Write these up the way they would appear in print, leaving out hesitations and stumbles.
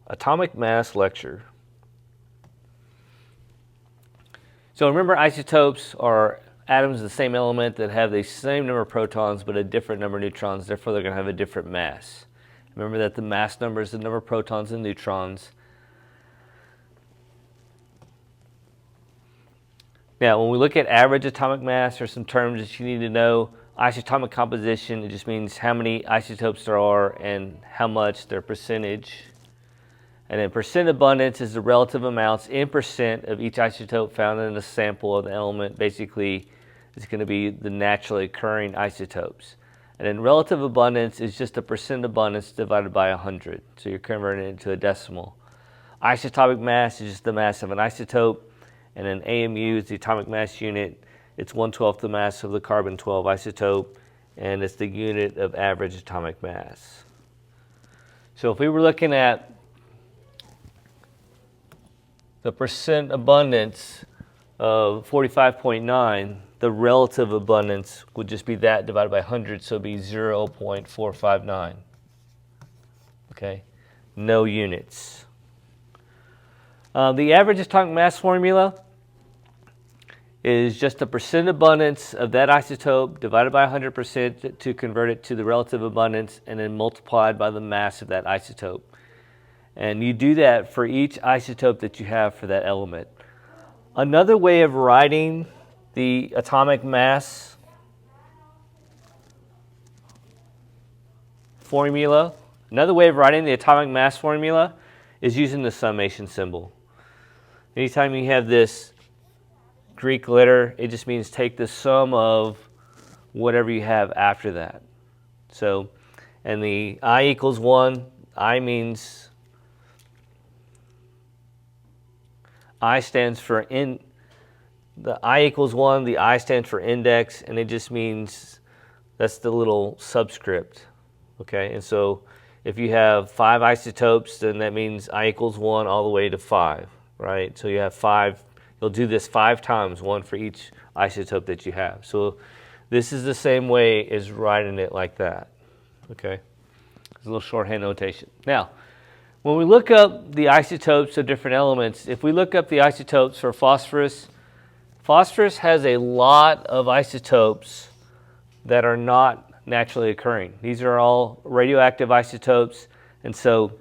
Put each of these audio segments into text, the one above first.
atomic mass lecture. So remember, isotopes are atoms of the same element that have the same number of protons but a different number of neutrons, therefore they're going to have a different mass. Remember that the mass number is the number of protons and neutrons. Now, when we look at average atomic mass, there's some terms that you need to know. Isotopic composition, it just means how many isotopes there are and how much their percentage. And then percent abundance is the relative amounts in percent of each isotope found in a sample of the element. Basically, it's going to be the naturally occurring isotopes. And then relative abundance is just the percent abundance divided by 100. So you're converting it into a decimal. Isotopic mass is just the mass of an isotope. And then AMU is the atomic mass unit. It's 1/12 the mass of the carbon-12 isotope, and it's the unit of average atomic mass. So if we were looking at the percent abundance of 45.9, the relative abundance would just be that divided by 100, so it would be 0.459. Okay, no units. The average atomic mass formula is just the percent abundance of that isotope divided by 100% to convert it to the relative abundance and then multiplied by the mass of that isotope. And you do that for each isotope that you have for that element. Another way of writing the atomic mass formula, is using the summation symbol. Anytime you have this Greek letter, it just means take the sum of whatever you have after that. So, and the I equals 1, I means, I stands for the I equals 1, the I stands for index, and it just means that's the little subscript. Okay, and so if you have 5 isotopes, then that means I equals 1 all the way to 5, right? So you have 5. You'll do this 5 times, 1 for each isotope that you have. So this is the same way as writing it like that. Okay, it's a little shorthand notation. Now, when we look up the isotopes of different elements, if we look up the isotopes for phosphorus, phosphorus has a lot of isotopes that are not naturally occurring. These are all radioactive isotopes, and so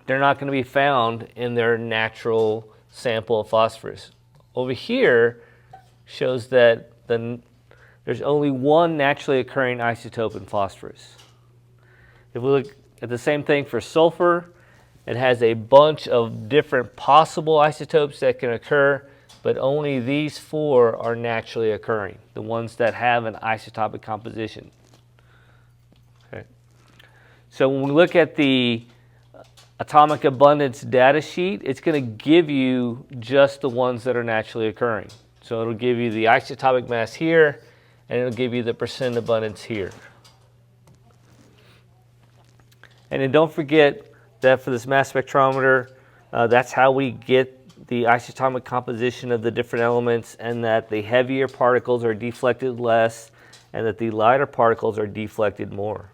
they're not going to be found in their natural sample of phosphorus. Over here shows that there's only one naturally occurring isotope in phosphorus. If we look at the same thing for sulfur, it has a bunch of different possible isotopes that can occur, but only these 4 are naturally occurring, the ones that have an isotopic composition. Okay. So when we look at the atomic abundance data sheet, it's going to give you just the ones that are naturally occurring. So it'll give you the isotopic mass here, and it'll give you the percent abundance here. And then don't forget that for this mass spectrometer, that's how we get the isotopic composition of the different elements, and that the heavier particles are deflected less, and that the lighter particles are deflected more.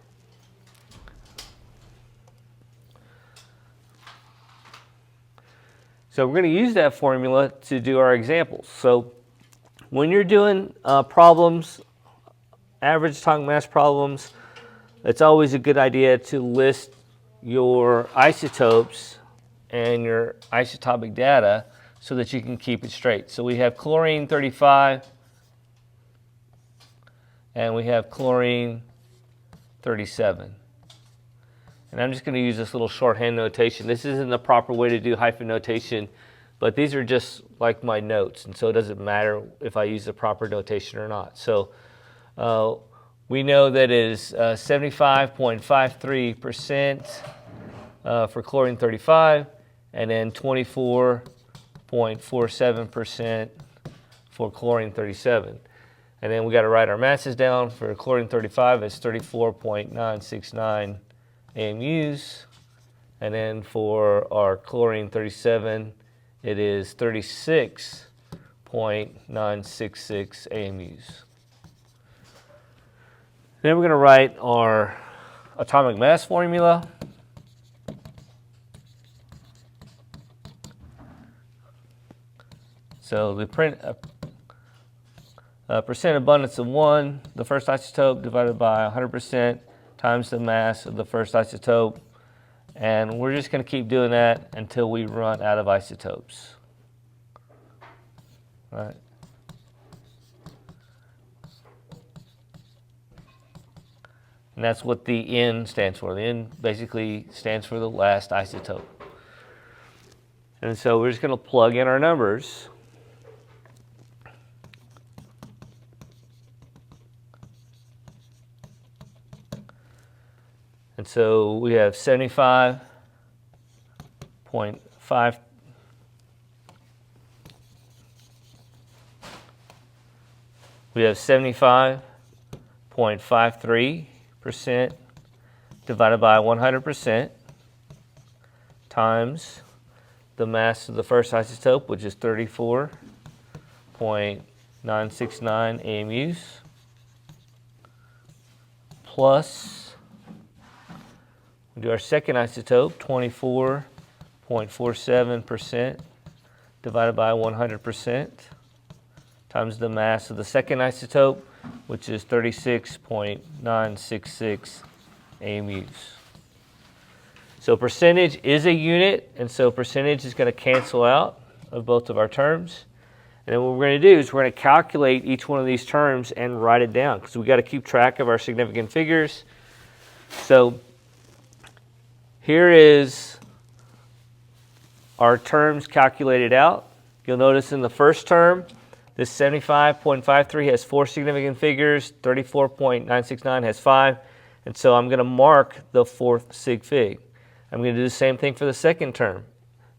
So we're going to use that formula to do our examples. So when you're doing problems, average atomic mass problems, it's always a good idea to list your isotopes and your isotopic data so that you can keep it straight. So we have chlorine 35 and we have chlorine 37. And I'm just going to use this little shorthand notation. This isn't the proper way to do hyphen notation, but these are just like my notes, and so it doesn't matter if I use the proper notation or not. So we know that it is 75.53% for chlorine 35, and then 24.47% for chlorine 37. And then we got to write our masses down. For chlorine 35, it's 34.969 AMUs, and then for our chlorine 37, it is 36.966 AMUs. Then we're going to write our atomic mass formula. So the percent abundance of 1, the first isotope, divided by 100% times the mass of the first isotope. And we're just going to keep doing that until we run out of isotopes. All right. And that's what the N stands for. The N basically stands for the last isotope. And so we're just going to plug in our numbers. And so we have 75.5. We have 75.53% divided by 100% times the mass of the first isotope, which is 34.969 AMUs, plus we do our second isotope, 24.47% divided by 100% times the mass of the second isotope, which is 36.966 AMUs. So percentage is a unit, and so percentage is going to cancel out of both of our terms. And then what we're going to do is we're going to calculate each one of these terms and write it down, because we've got to keep track of our significant figures. So here is our terms calculated out. You'll notice in the first term, this 75.53 has 4 significant figures, 34.969 has 5, and so I'm going to mark the fourth sig fig. I'm going to do the same thing for the second term.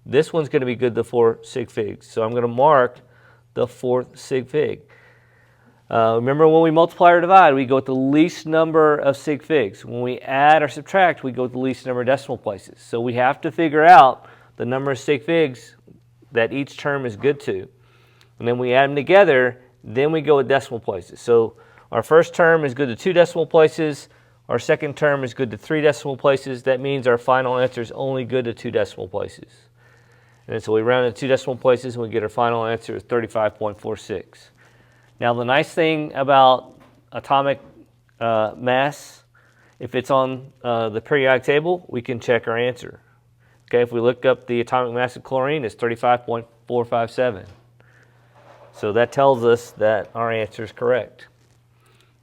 This one's going to be good to 4 sig figs, so I'm going to mark the fourth sig fig. Remember, when we multiply or divide, we go with the least number of sig figs. When we add or subtract, we go with the least number of decimal places. So we have to figure out the number of sig figs that each term is good to. And then we add them together, then we go with decimal places. So our first term is good to 2 decimal places. Our second term is good to 3 decimal places. That means our final answer is only good to 2 decimal places. And so we round to 2 decimal places and we get our final answer is 35.46. Now the nice thing about atomic mass, if it's on the periodic table, we can check our answer. Okay, if we look up the atomic mass of chlorine, it's 35.457. So that tells us that our answer is correct.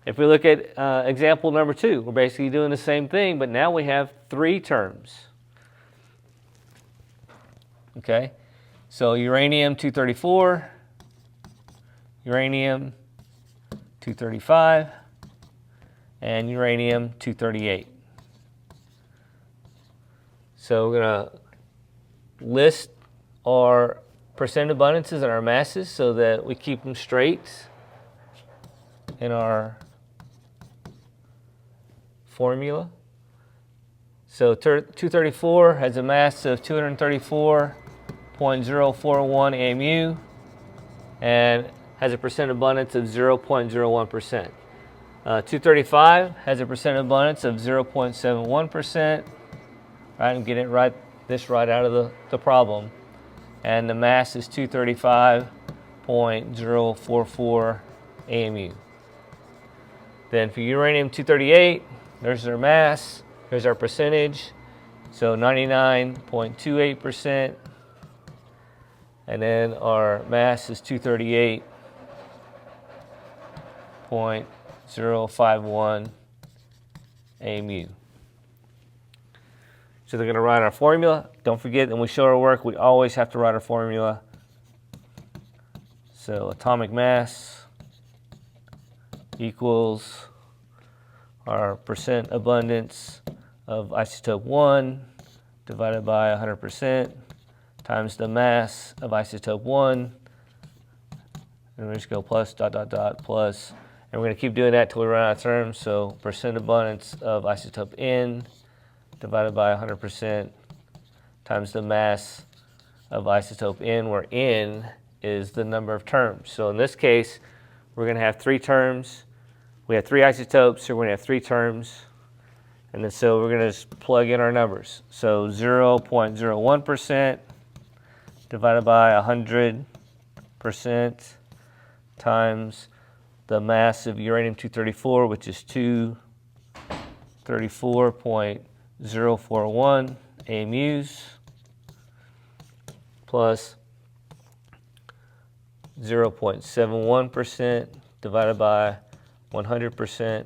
If we look at example number 2, we're basically doing the same thing, but now we have 3 terms. Okay, so uranium-234, uranium-235, and uranium-238. So we're going to list our percent abundances and our masses so that we keep them straight in our formula. So 234 has a mass of 234.041 AMU and has a percent abundance of 0.01%. 235 has a percent abundance of 0.71%. Right, I'm getting it right, this right out of the problem. And the mass is 235.044 AMU. Then for uranium-238, there's our mass, here's our percentage, so 99.28%, and then our mass is 238.051 AMU. So they're going to write our formula. Don't forget, when we show our work, we always have to write our formula. So atomic mass equals our percent abundance of isotope 1 divided by 100% times the mass of isotope 1. And we just go plus dot dot dot plus. And we're going to keep doing that till we run out of terms. So percent abundance of isotope N divided by 100% times the mass of isotope N, where N is the number of terms. So in this case, we're going to have 3 terms. We have 3 isotopes, so we're going to have 3 terms. And then so we're going to just plug in our numbers. So 0.01% divided by 100 percent times the mass of uranium-234, which is 234.041 AMUs, plus 0.71% divided by 100%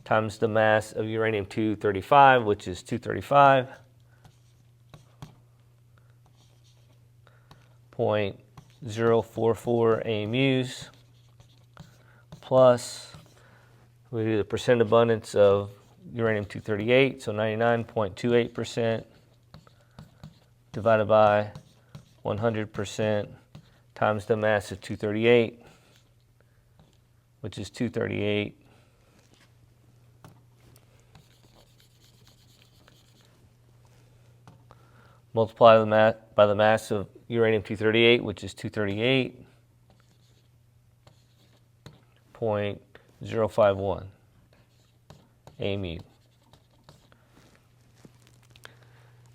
times the mass of uranium-235, which is 235.044 AMUs, plus we do the percent abundance of uranium-238, so 99.28% divided by 100% times the mass of 238, which is 238. Multiply by the mass of uranium-238, which is 238.051 AMU.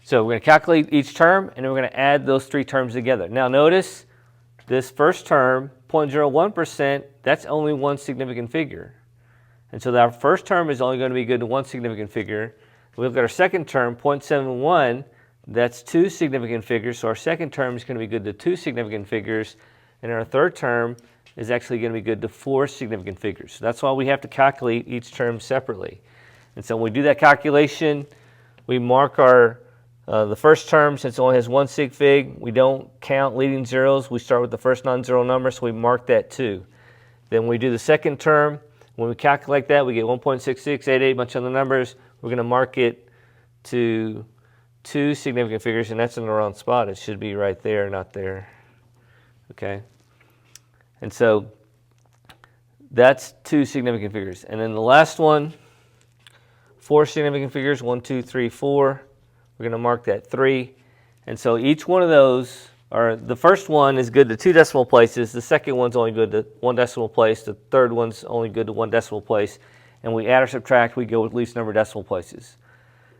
So we're going to calculate each term, and then we're going to add those three terms together. Now notice this first term, 0.01%, that's only one significant figure. And so our first term is only going to be good to one significant figure. We look at our second term, 0.71, that's two significant figures. So our second term is going to be good to two significant figures. And our third term is actually going to be good to four significant figures. So that's why we have to calculate each term separately. And so when we do that calculation, we mark our the first term, since it only has one sig fig, we don't count leading zeros. We start with the first non-zero number, so we mark that 2. Then we do the second term. When we calculate that, we get 1.6688, a bunch of other numbers. We're going to mark it to two significant figures, and that's in the wrong spot. It should be right there, not there. Okay? And so that's two significant figures. And then the last one, four significant figures, 1, 2, 3, 4. We're going to mark that 3. And so each one of those, the first one is good to 2 decimal places. The second one's only good to 1 decimal place. The third one's only good to 1 decimal place. And we add or subtract, we go with least number of decimal places.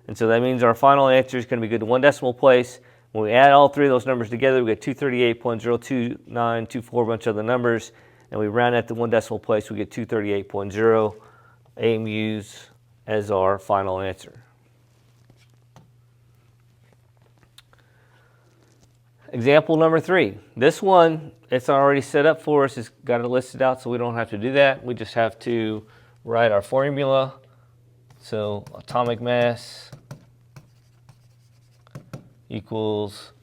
And so that means our final answer is going to be good to 1 decimal place. When we add all three of those numbers together, we get 238.02924, a bunch of other numbers. And we round that to 1 decimal place, we get 238.0 AMUs as our final answer. Example number 3. This one, it's already set up for us. It's got it listed out, so we don't have to do that. We just have to write our formula. So atomic mass equals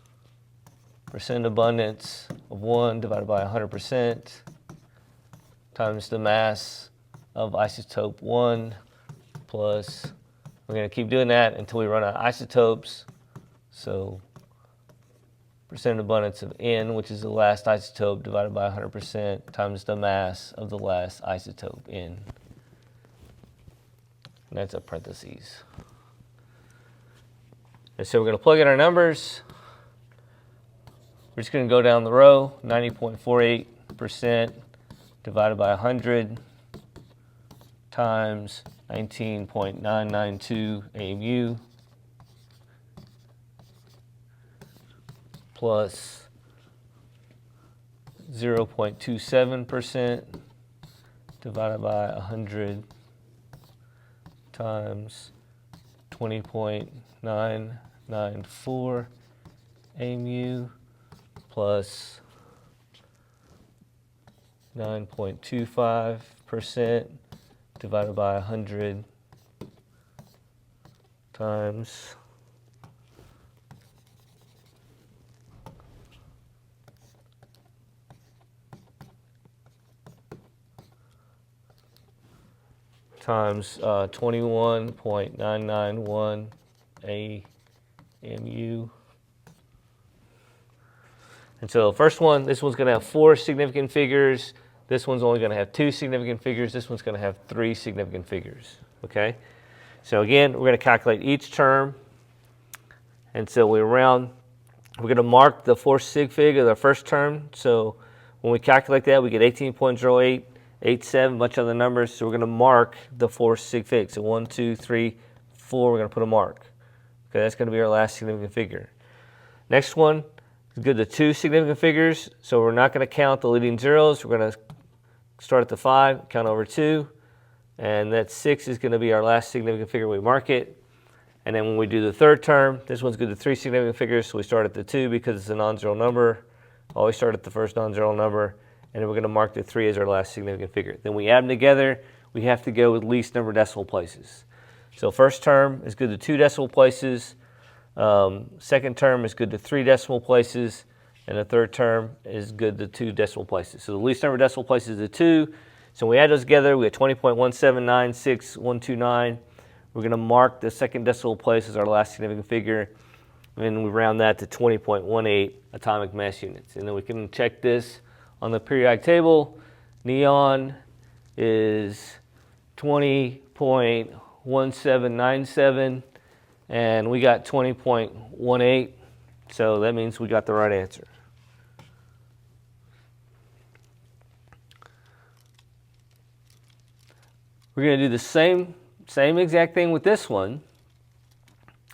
percent abundance of 1 divided by 100% times the mass of isotope 1 plus, we're going to keep doing that until we run out of isotopes. So percent abundance of N, which is the last isotope, divided by 100% times the mass of the last isotope, N. And that's a parentheses. And so we're going to plug in our numbers. We're just going to go down the row, 90.48% divided by 100 times 19.992 AMU plus 0.27% divided by 100 times 20.994 AMU plus 9.25% divided by 100 times 21.991 AMU. And so the first one, this one's going to have 4 significant figures. This one's only going to have 2 significant figures. This one's going to have 3 significant figures. Okay? So again, we're going to calculate each term. And so we're going to mark the 4 sig fig of the first term. So when we calculate that, we get 18.0887, a bunch of other numbers. So we're going to mark the 4 sig figs. So 1, 2, 3, 4, we're going to put a mark. Okay, that's going to be our last significant figure. Next one, is good to 2 significant figures. So we're not going to count the leading zeros. We're going to start at the 5, count over 2. And that 6 is going to be our last significant figure. We mark it. And then when we do the third term, this one's good to 3 significant figures. So we start at the 2 because it's a non-zero number. Always start at the first non-zero number. And then we're going to mark the 3 as our last significant figure. Then we add them together. We have to go with least number of decimal places. So first term is good to 2 decimal places. Second term is good to 3 decimal places. And the third term is good to 2 decimal places. So the least number of decimal places is 2. So when we add those together, we have 20.1796129. We're going to mark the second decimal place as our last significant figure. And then we round that to 20.18 atomic mass units. And then we can check this on the periodic table. Neon is 20.1797. And we got 20.18. So that means we got the right answer. We're going to do the same exact thing with this one,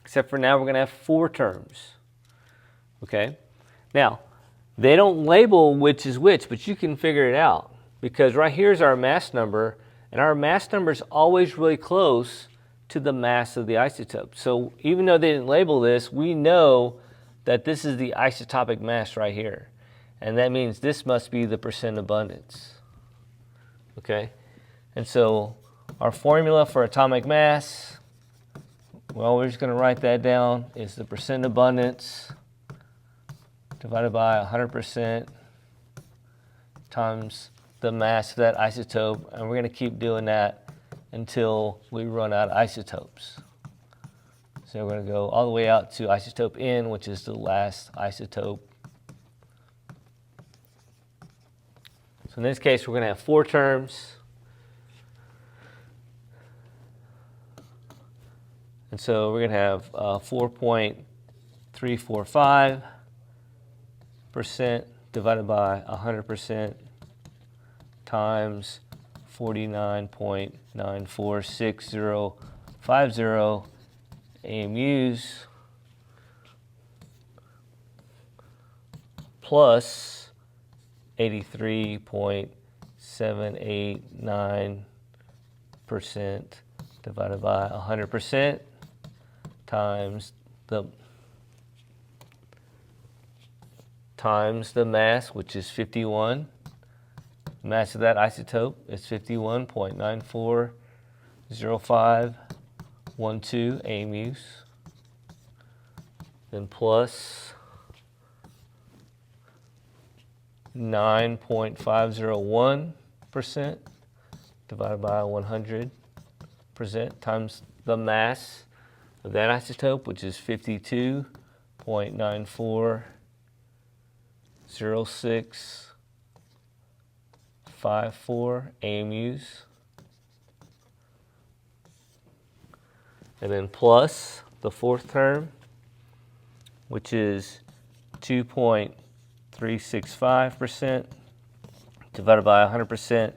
except for now we're going to have 4 terms. Okay? Now, they don't label which is which, but you can figure it out. Because right here is our mass number, and our mass number is always really close to the mass of the isotope. So even though they didn't label this, we know that this is the isotopic mass right here. And that means this must be the percent abundance. Okay? And so our formula for atomic mass, well, we're just going to write that down, is the percent abundance divided by 100% times the mass of that isotope. And we're going to keep doing that until we run out of isotopes. So we're going to go all the way out to isotope N, which is the last isotope. So in this case, we're going to have 4 terms. And so we're going to have 4.345% divided by 100% times 49.946050 AMUs plus 83.789% divided by 100% times the mass, which is 51. Mass of that isotope is 51.940512 AMUs. Then plus 9.501% divided by 100% times the mass of that isotope, which is 52.940654 AMUs. And then plus the fourth term, which is 2.365% divided by 100%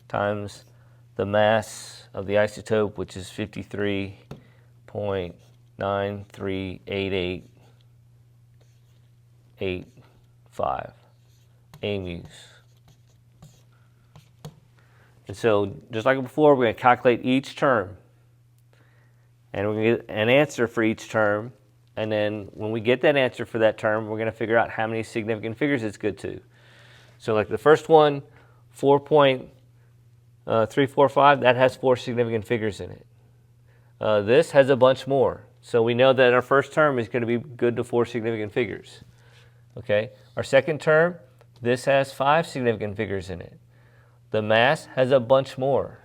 times the mass of the isotope, which is 53.938885 AMUs. And so, just like before, we're going to calculate each term. And we're going to get an answer for each term. And then when we get that answer for that term, we're going to figure out how many significant figures it's good to. So like the first one, 4.345, that has 4 significant figures in it. This has a bunch more. So we know that our first term is going to be good to 4 significant figures. Okay. Our second term, this has 5 significant figures in it. The mass has a bunch more.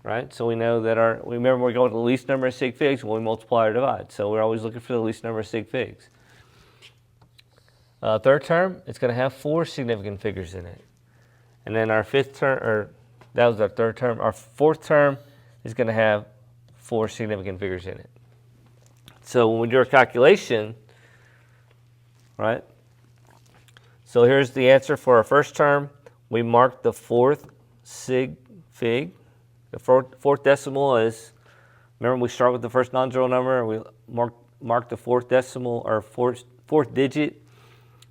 Right? So we know that remember we're going to the least number of sig figs when we multiply or divide. So we're always looking for the least number of sig figs. Third term, it's going to have 4 significant figures in it. And then our fifth term, or that was our third term. Our fourth term is going to have 4 significant figures in it. So when we do our calculation, right? So here's the answer for our first term. We mark the 4th sig fig. The fourth decimal is, remember we start with the first non-zero number, and we mark the 4th decimal, or fourth digit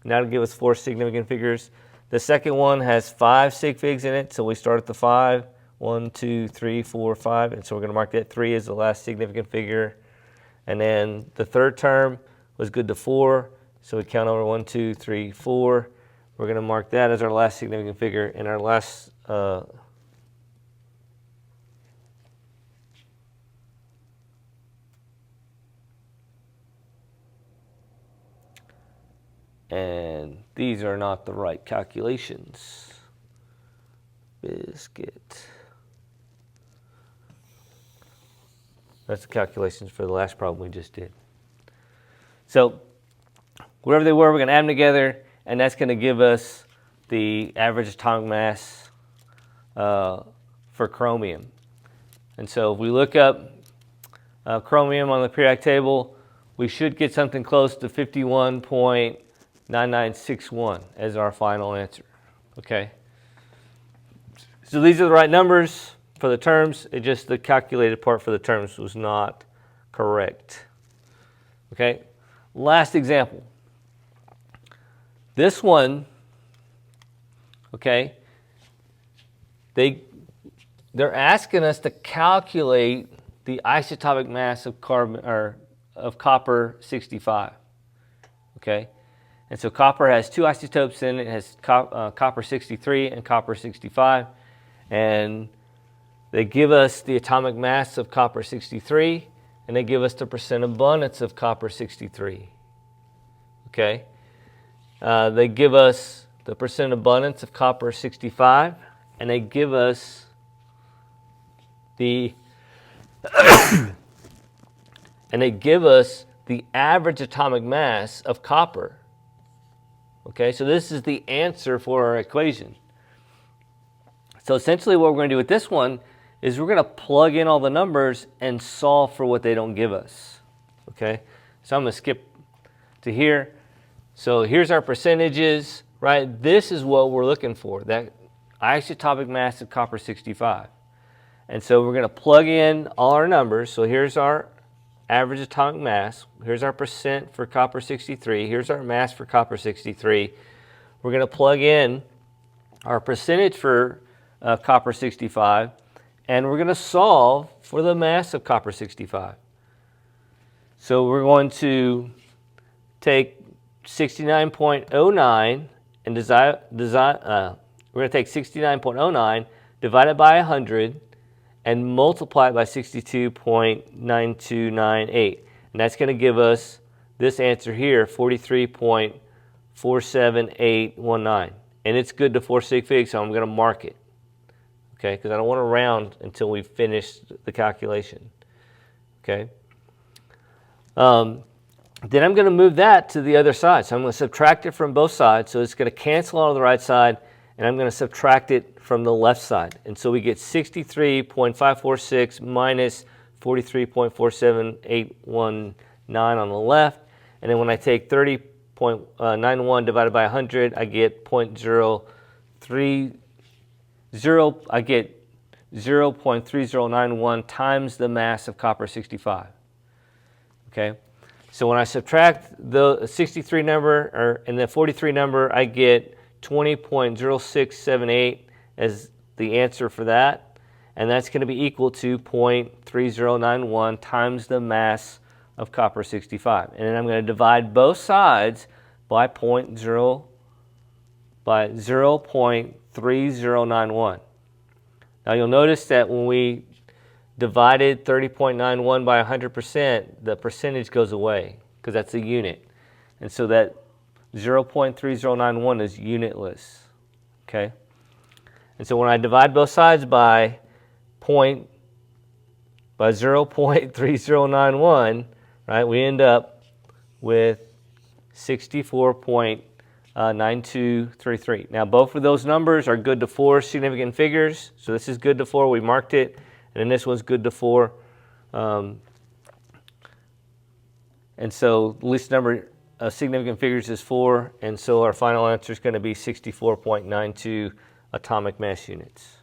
and that'll give us 4 significant figures. The second one has 5 sig figs in it, so we start at the 5. 1, 2, 3, 4, 5, and so we're going to mark that 3 as the last significant figure. And then the third term was good to 4, so we count over 1, 2, 3, 4. We're going to mark that as our last significant figure, and our last and these are not the right calculations. Biscuit. That's the calculations for the last problem we just did. So wherever they were, we're going to add them together, and that's going to give us the average atomic mass for chromium. And so if we look up chromium on the periodic table, we should get something close to 51.9961 as our final answer. Okay? So these are the right numbers for the terms. It just the calculated part for the terms was not correct. Okay? Last example. This one, okay, they're asking us to calculate the isotopic mass of carbon or of copper 65. Okay? And so copper has 2 isotopes in it. It has copper 63 and copper 65. And they give us the atomic mass of copper 63, and they give us the percent abundance of copper 63. Okay? They give us the percent abundance of copper 65, and they give us the average atomic mass of copper. Okay, so this is the answer for our equation. So essentially what we're going to do with this one is we're going to plug in all the numbers and solve for what they don't give us. Okay, so I'm going to skip to here. So here's our percentages, right? This is what we're looking for, that isotopic mass of copper 65. And so we're going to plug in all our numbers. So here's our average atomic mass. Here's our percent for copper 63. Here's our mass for copper 63. We're going to plug in our percentage for copper 65, and we're going to solve for the mass of copper 65. So we're going to take 69.09 and we're going to take 69.09, divide it by 100, and multiply it by 62.9298. And that's going to give us this answer here, 43.47819. And it's good to 4 sig figs, so I'm going to mark it. Okay, because I don't want to round until we finish the calculation. Okay. Then I'm going to move that to the other side. So I'm going to subtract it from both sides. So it's going to cancel out on the right side, and I'm going to subtract it from the left side. And so we get 63.546 minus 43.47819 on the left. And then when I take 30.91 divided by 100, I get 0.030. I get 0.3091 times the mass of copper 65. Okay? So when I subtract the 63 number and the 43 number, I get 20.0678 as the answer for that. And that's going to be equal to 0.3091 times the mass of copper 65. And then I'm going to divide both sides by 0.3091. Now you'll notice that when we divided 30.91 by 100%, the percentage goes away because that's a unit. And so that 0.3091 is unitless. Okay? And so when I divide both sides by 0.3091, right, we end up with 64.9233. Now both of those numbers are good to 4 significant figures. So this is good to 4, we marked it, and then this one's good to 4. And so the least number of significant figures is 4, and so our final answer is going to be 64.92 atomic mass units.